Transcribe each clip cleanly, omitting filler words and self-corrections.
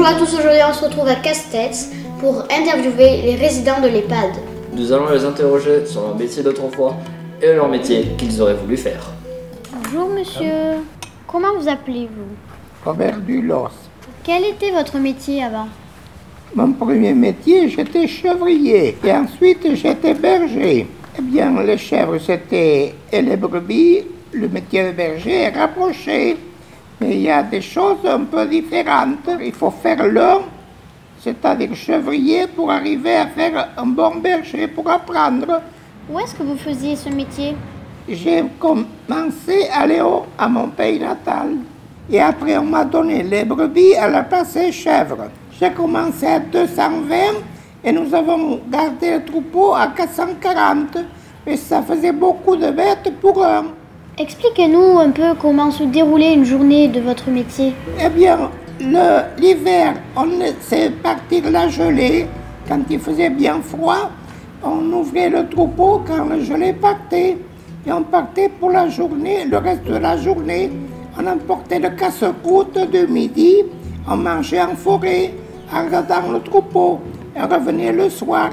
Bonjour à tous, aujourd'hui on se retrouve à Casse-Tête pour interviewer les résidents de l'EHPAD. Nous allons les interroger sur leur métier d'autrefois et leur métier qu'ils auraient voulu faire. Bonjour monsieur, comment vous appelez-vous? Robert Dulos. Quel était votre métier avant? Mon premier métier, j'étais chevrier et ensuite j'étais berger. Eh bien, les chèvres c'était et les brebis, le métier de berger est rapproché. Mais il y a des choses un peu différentes. Il faut faire l'un, c'est-à-dire chevrier, pour arriver à faire un bon berger, pour apprendre. Où est-ce que vous faisiez ce métier? J'ai commencé à Léo, à mon pays natal. Et après, on m'a donné les brebis à la place des chèvres. J'ai commencé à 220 et nous avons gardé le troupeau à 440. Et ça faisait beaucoup de bêtes pour un. Expliquez-nous un peu comment se déroulait une journée de votre métier. Eh bien, l'hiver, on laissait partir la gelée. Quand il faisait bien froid, on ouvrait le troupeau quand la gelée partait. Et on partait pour la journée, le reste de la journée. On emportait le casse-croûte de midi, on mangeait en forêt, en regardant le troupeau. Et on revenait le soir.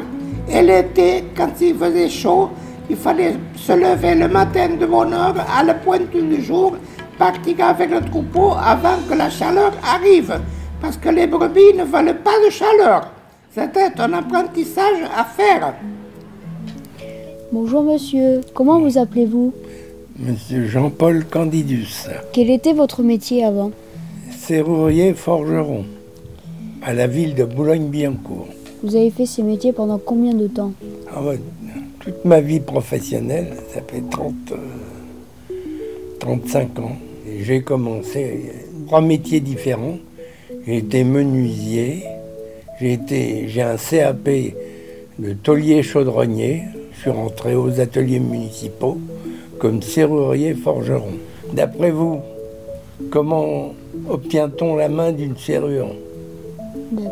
Et l'été, quand il faisait chaud, il fallait se lever le matin de bonne heure, à la pointe du jour, partir avec le troupeau avant que la chaleur arrive. Parce que les brebis ne veulent pas de chaleur. C'était un apprentissage à faire. Bonjour monsieur, comment vous appelez-vous? Monsieur Jean-Paul Candidus. Quel était votre métier avant? Serrurier forgeron, à la ville de Boulogne-Billancourt. Vous avez fait ces métiers pendant combien de temps? Ah ouais, toute ma vie professionnelle, ça fait 35 ans. J'ai commencé 3 métiers différents. J'ai été menuisier, j'ai un CAP de tôlier chaudronnier. Je suis rentré aux ateliers municipaux comme serrurier forgeron. D'après vous, comment obtient-on la main d'une serrure?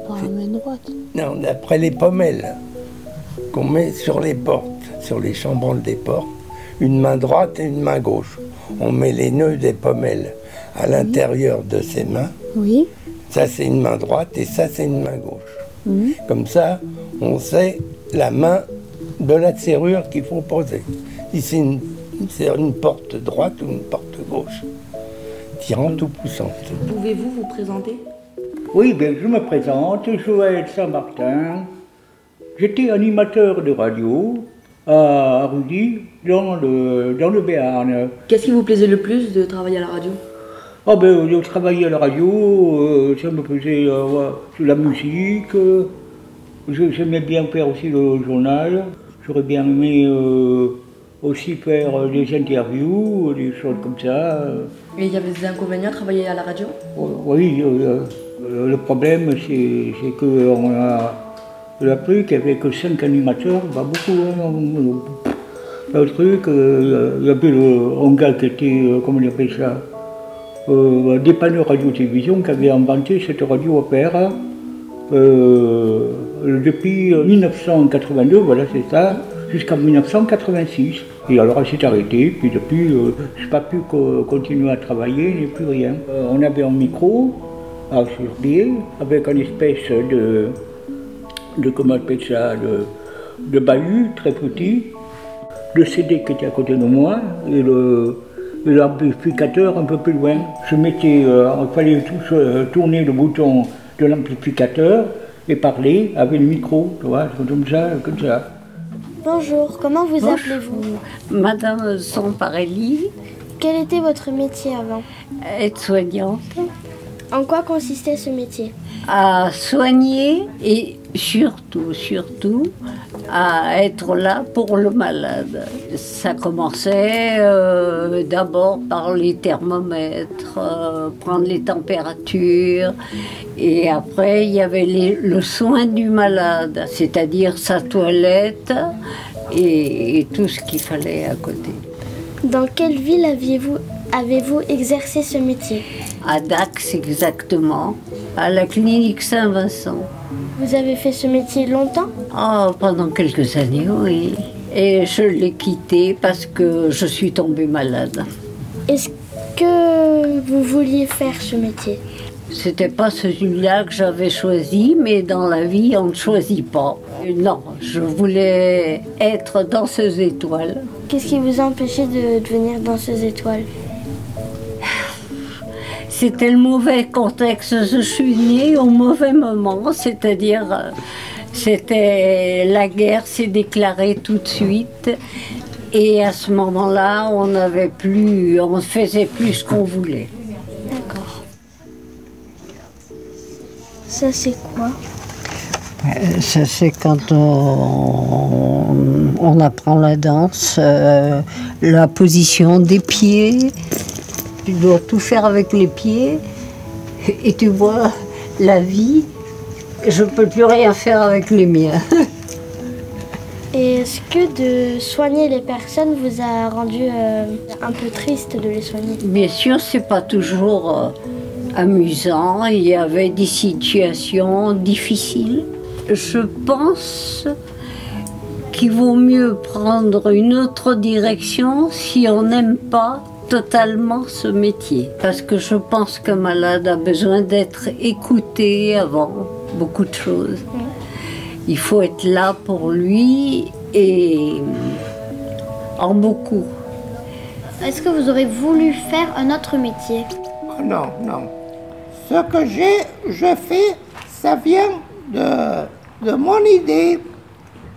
Par la main droite. Non, d'après les pommelles qu'on met sur les portes, sur les chambranles des portes, une main droite et une main gauche. On met les nœuds des pommelles à l'intérieur de ces mains. Oui. Ça, c'est une main droite et ça, c'est une main gauche. Oui. Comme ça, on sait la main de la serrure qu'il faut poser. Si c'est une porte droite ou une porte gauche, tirante ou poussante. Pouvez-vous vous présenter? Oui, bien, je me présente, Joël Saint-Martin. J'étais animateur de radio à Rudy, dans le Béarn. Qu'est-ce qui vous plaisait le plus de travailler à la radio? Ah ben, de travailler à la radio, ça me faisait la musique. J'aimais bien faire aussi le journal. J'aurais bien aimé aussi faire des interviews, des choses comme ça. Et il y avait des inconvénients à travailler à la radio? Oui, le problème c'est qu'on a appris qu'il n'y avait que 5 animateurs, pas beaucoup. Le truc, il y avait un gars qui était, comment on appelle ça, dépanneur radio-télévision, qui avait inventé cette radio opéra depuis 1982, voilà c'est ça, jusqu'en 1986. Et alors elle s'est arrêtée, puis depuis, je n'ai pas pu continuer à travailler, ni plus rien. On avait un micro sur pied, avec une espèce de comment on appelle ça, de bahut très petit, le CD qui était à côté de moi, et l'amplificateur un peu plus loin. Je mettais, il fallait tourner le bouton de l'amplificateur et parler avec le micro, tu vois, comme ça, comme ça. Bonjour, comment vous appelez-vous? Madame Somparelli. Quel était votre métier avant? Aide-soignante. En quoi consistait ce métier? À soigner et surtout à être là pour le malade. Ça commençait d'abord par les thermomètres, prendre les températures, et après il y avait le soin du malade, c'est-à-dire sa toilette et tout ce qu'il fallait à côté. Dans quelle ville avez-vous exercé ce métier? À Dax exactement, à la clinique Saint-Vincent. Vous avez fait ce métier longtemps? Oh, pendant quelques années, oui. Et je l'ai quitté parce que je suis tombée malade. Est-ce que vous vouliez faire ce métier? C'était pas celui-là que j'avais choisi, mais dans la vie, on ne choisit pas. Et non, je voulais être danseuse étoile. Qu'est-ce qui vous a empêché de devenir danseuse étoile? C'était le mauvais contexte. Je suis née au mauvais moment, c'est-à-dire c'était la guerre s'est déclarée tout de suite. Et à ce moment-là, on ne faisait plus ce qu'on voulait. D'accord. Ça c'est quoi? Ça c'est quand on apprend la danse, la position des pieds. Tu dois tout faire avec les pieds et tu vois la vie. Je ne peux plus rien faire avec les miens. Et est-ce que de soigner les personnes vous a rendu un peu triste de les soigner? Bien sûr, c'est pas toujours amusant. Il y avait des situations difficiles. Je pense qu'il vaut mieux prendre une autre direction si on n'aime pas totalement ce métier. Parce que je pense qu'un malade a besoin d'être écouté avant beaucoup de choses. Il faut être là pour lui et en beaucoup. Est-ce que vous aurez voulu faire un autre métier? Oh non, non. Ce que je fais, ça vient de mon idée.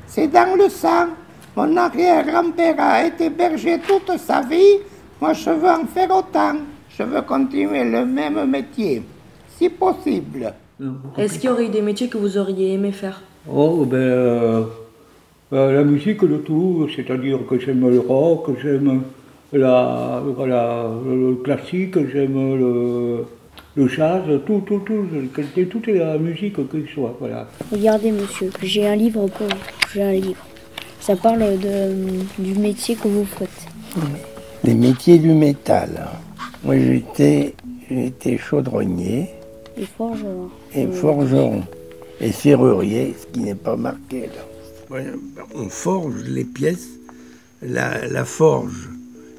C'est dans le sang. Mon arrière-grand-père a été berger toute sa vie. Moi, je veux en faire autant. Je veux continuer le même métier, si possible. Est-ce qu'il y aurait eu des métiers que vous auriez aimé faire? Oh, la musique de tout, c'est-à-dire que j'aime le rock, j'aime le classique, j'aime le jazz, toute la musique qu'il soit, voilà. Regardez monsieur, j'ai un livre pour vous. J'ai un livre. Ça parle du métier que vous faites. Les métiers du métal. Moi j'ai été chaudronnier. Et forgeron. Et forgeron. Et serrurier, ce qui n'est pas marqué là. On forge les pièces, la forge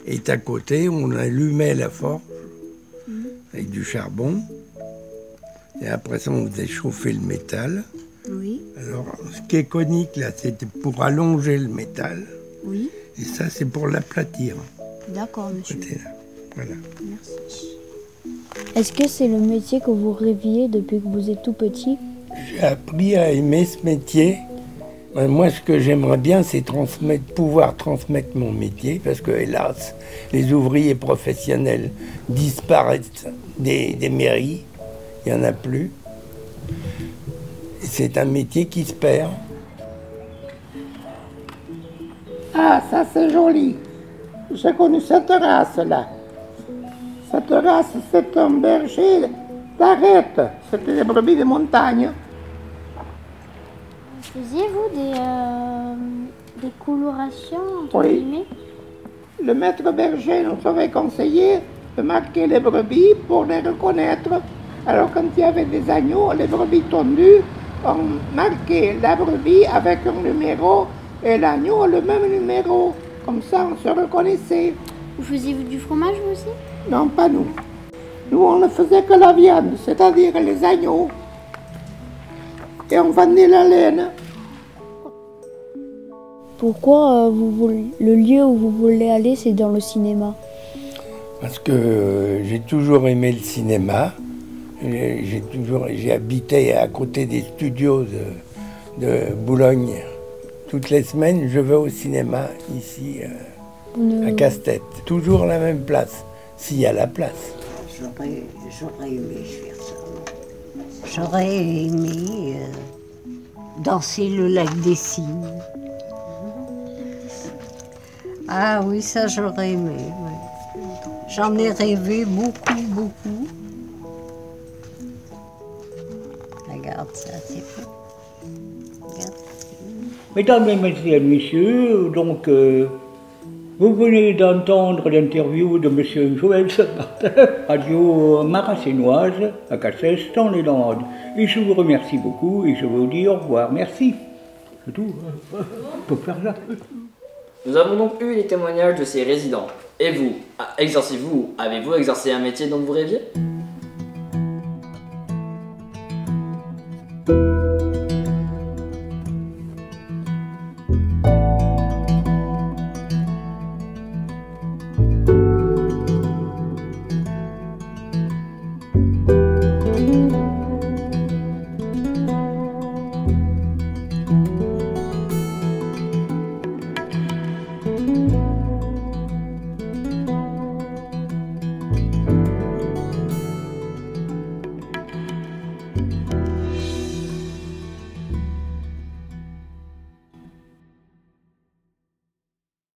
est à côté, on allumait la forge avec du charbon. Et après ça, on faisait chauffer le métal. Oui. Alors, ce qui est conique là, c'était pour allonger le métal. Oui. Et ça, c'est pour l'aplatir. D'accord, monsieur. Là. Voilà. Merci. Est-ce que c'est le métier que vous rêviez depuis que vous êtes tout petit? J'ai appris à aimer ce métier. Moi, ce que j'aimerais bien, c'est pouvoir transmettre mon métier, parce que, hélas, les ouvriers professionnels disparaissent des mairies. Il n'y en a plus. Et c'est un métier qui se perd. Ah, ça c'est joli. J'ai connu cette race-là. Cette race, c'est un berger d'arête. C'était des brebis de montagne. Faisiez-vous des colorations entre Oui. guillemets? Le maître berger nous avait conseillé de marquer les brebis pour les reconnaître. Alors quand il y avait des agneaux, les brebis tondues, on marquait la brebis avec un numéro et l'agneau le même numéro. Comme ça, on se reconnaissait. Vous faisiez du fromage vous aussi? Non, pas nous. Nous, on ne faisait que la viande, c'est-à-dire les agneaux. Et on vendait la laine. Pourquoi le lieu où vous voulez aller, c'est dans le cinéma? Parce que j'ai toujours aimé le cinéma. J'ai habité à côté des studios de Boulogne. Toutes les semaines, je vais au cinéma ici à Casse-Tête. Toujours la même place, s'il y a la place. J'aurais aimé faire ça. J'aurais aimé danser le lac des Cygnes. Ah oui, ça j'aurais aimé. Ouais. J'en ai rêvé beaucoup, beaucoup. Regarde ça, c'est beau. Regarde. Mesdames et messieurs, donc vous venez d'entendre l'interview de M. Joël Saint-Martin, radio maracénoise à Cassès dans les Landes. Et je vous remercie beaucoup et je vous dis au revoir. Merci. C'est tout. Faut faire ça. Nous avons donc eu les témoignages de ces résidents. Et vous, avez-vous exercé un métier dont vous rêviez ?